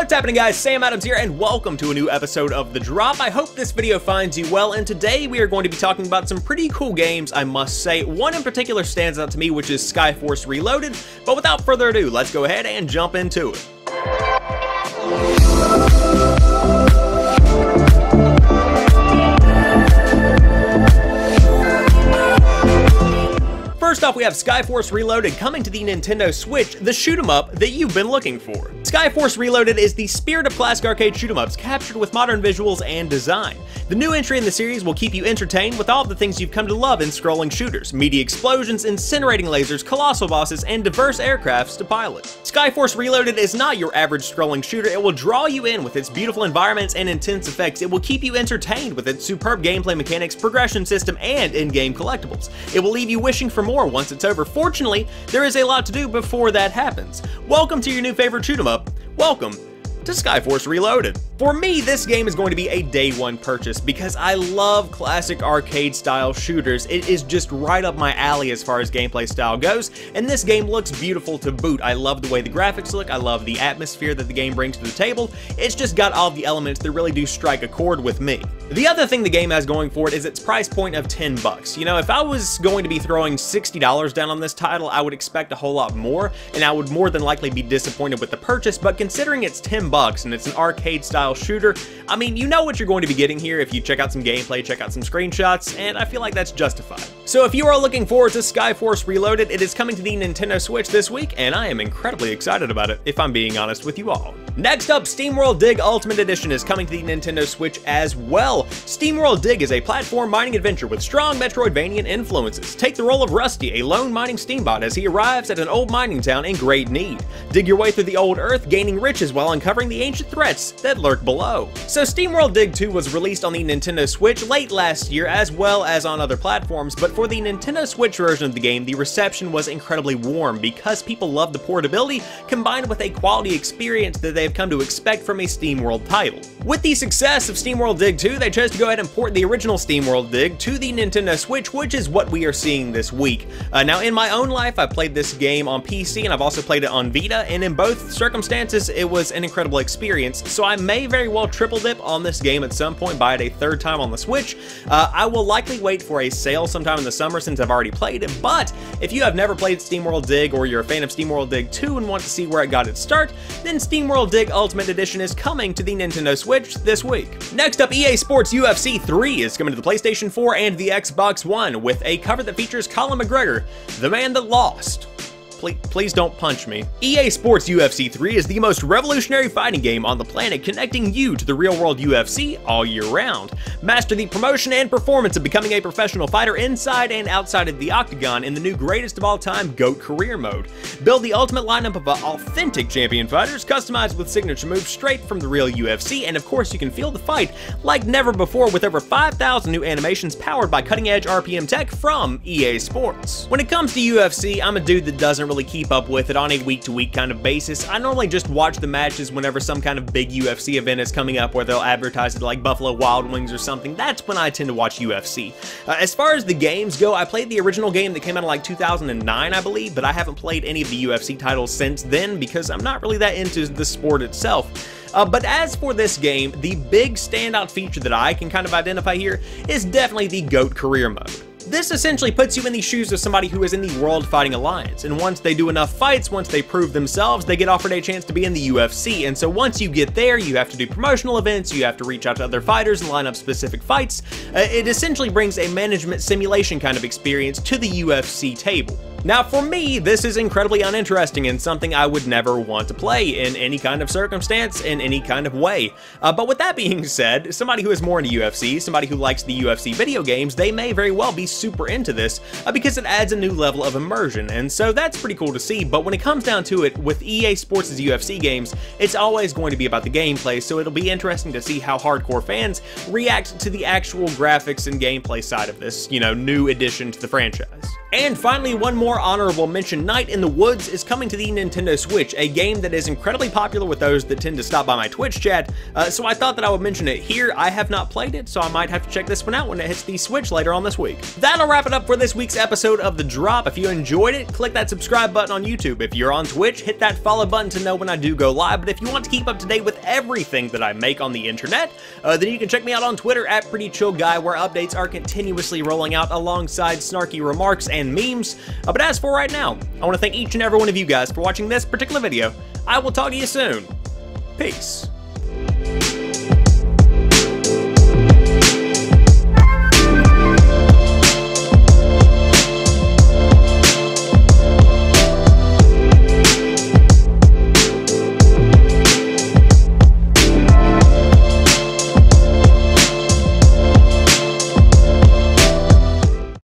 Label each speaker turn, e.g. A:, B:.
A: What's happening, guys? Sam Adams here, and welcome to a new episode of The Drop. I hope this video finds you well, and today we are going to be talking about some pretty cool games, I must say. One in particular stands out to me, which is Skyforce Reloaded, but without further ado, let's go ahead and jump into it. First off, we have Skyforce Reloaded coming to the Nintendo Switch, the shoot-'em-up that you've been looking for. Skyforce Reloaded is the spirit of classic arcade shoot-'em-ups captured with modern visuals and design. The new entry in the series will keep you entertained with all of the things you've come to love in scrolling shooters: meaty explosions, incinerating lasers, colossal bosses, and diverse aircrafts to pilot. Skyforce Reloaded is not your average scrolling shooter. It will draw you in with its beautiful environments and intense effects. It will keep you entertained with its superb gameplay mechanics, progression system, and in-game collectibles. It will leave you wishing for more once it's over. Fortunately, there is a lot to do before that happens. Welcome to your new favorite shoot-'em-up. Welcome to Skyforce Reloaded. For me, this game is going to be a day one purchase because I love classic arcade style shooters. It is just right up my alley as far as gameplay style goes, and this game looks beautiful to boot. I love the way the graphics look, I love the atmosphere that the game brings to the table. It's just got all the elements that really do strike a chord with me. The other thing the game has going for it is its price point of $10. You know, if I was going to be throwing $60 down on this title, I would expect a whole lot more, and I would more than likely be disappointed with the purchase, but considering it's $10 and it's an arcade style shooter, I mean, you know what you're going to be getting here if you check out some gameplay, check out some screenshots, and I feel like that's justified. So if you are looking forward to Skyforce Reloaded, it is coming to the Nintendo Switch this week, and I am incredibly excited about it, if I'm being honest with you all. Next up, SteamWorld Dig Ultimate Edition is coming to the Nintendo Switch as well. SteamWorld Dig is a platform mining adventure with strong Metroidvanian influences. Take the role of Rusty, a lone mining steambot, as he arrives at an old mining town in great need. Dig your way through the old earth, gaining riches while uncovering the ancient threats that lurk below. So SteamWorld Dig 2 was released on the Nintendo Switch late last year, as well as on other platforms, but for the Nintendo Switch version of the game, the reception was incredibly warm because people loved the portability combined with a quality experience that they have come to expect from a SteamWorld title. With the success of SteamWorld Dig 2, they chose to go ahead and port the original SteamWorld Dig to the Nintendo Switch, which is what we are seeing this week. Now, in my own life, I played this game on PC and I've also played it on Vita, and in both circumstances, it was an incredible experience, so I may very well triple dip on this game at some point, buy it a third time on the Switch. I will likely wait for a sale sometime in the summer since I've already played it, but if you have never played SteamWorld Dig or you're a fan of SteamWorld Dig 2 and want to see where it got its start, then SteamWorld Dig Ultimate Edition is coming to the Nintendo Switch this week. Next up, EA Sports UFC 3 is coming to the PlayStation 4 and the Xbox One with a cover that features Colin McGregor, the man that lost. Please don't punch me. EA Sports UFC 3 is the most revolutionary fighting game on the planet, connecting you to the real-world UFC all year round. Master the promotion and performance of becoming a professional fighter inside and outside of the octagon in the new greatest of all time GOAT career mode. Build the ultimate lineup of authentic champion fighters, customized with signature moves straight from the real UFC, and of course you can feel the fight like never before with over 5,000 new animations powered by cutting-edge RPM tech from EA Sports. When it comes to UFC, I'm a dude that doesn't really keep up with it on a week-to-week kind of basis. I normally just watch the matches whenever some kind of big UFC event is coming up where they'll advertise it like Buffalo Wild Wings or something. That's when I tend to watch UFC. As far as the games go, I played the original game that came out in like 2009, I believe, but I haven't played any of the UFC titles since then because I'm not really that into the sport itself. But as for this game, the big standout feature that I can kind of identify here is definitely the GOAT career mode. This essentially puts you in the shoes of somebody who is in the World Fighting Alliance, and once they do enough fights, once they prove themselves, they get offered a chance to be in the UFC, and so once you get there, you have to do promotional events, you have to reach out to other fighters and line up specific fights. It essentially brings a management simulation kind of experience to the UFC table. Now for me, this is incredibly uninteresting and something I would never want to play in any kind of circumstance, in any kind of way. But with that being said, somebody who is more into UFC, somebody who likes the UFC video games, they may very well be super into this because it adds a new level of immersion, and so that's pretty cool to see. But when it comes down to it, with EA Sports' UFC games, it's always going to be about the gameplay, so it'll be interesting to see how hardcore fans react to the actual graphics and gameplay side of this, you know, new addition to the franchise. And finally, one more honorable mention, Night in the Woods is coming to the Nintendo Switch, a game that is incredibly popular with those that tend to stop by my Twitch chat, so I thought that I would mention it here. I have not played it, so I might have to check this one out when it hits the Switch later on this week. That'll wrap it up for this week's episode of The Drop. If you enjoyed it, click that subscribe button on YouTube. If you're on Twitch, hit that follow button to know when I do go live, but if you want to keep up to date with everything that I make on the internet, then you can check me out on Twitter at PrettyChillGuy, where updates are continuously rolling out alongside snarky remarks and memes. But as for right now, I want to thank each and every one of you guys for watching this particular video. I will talk to you soon. Peace.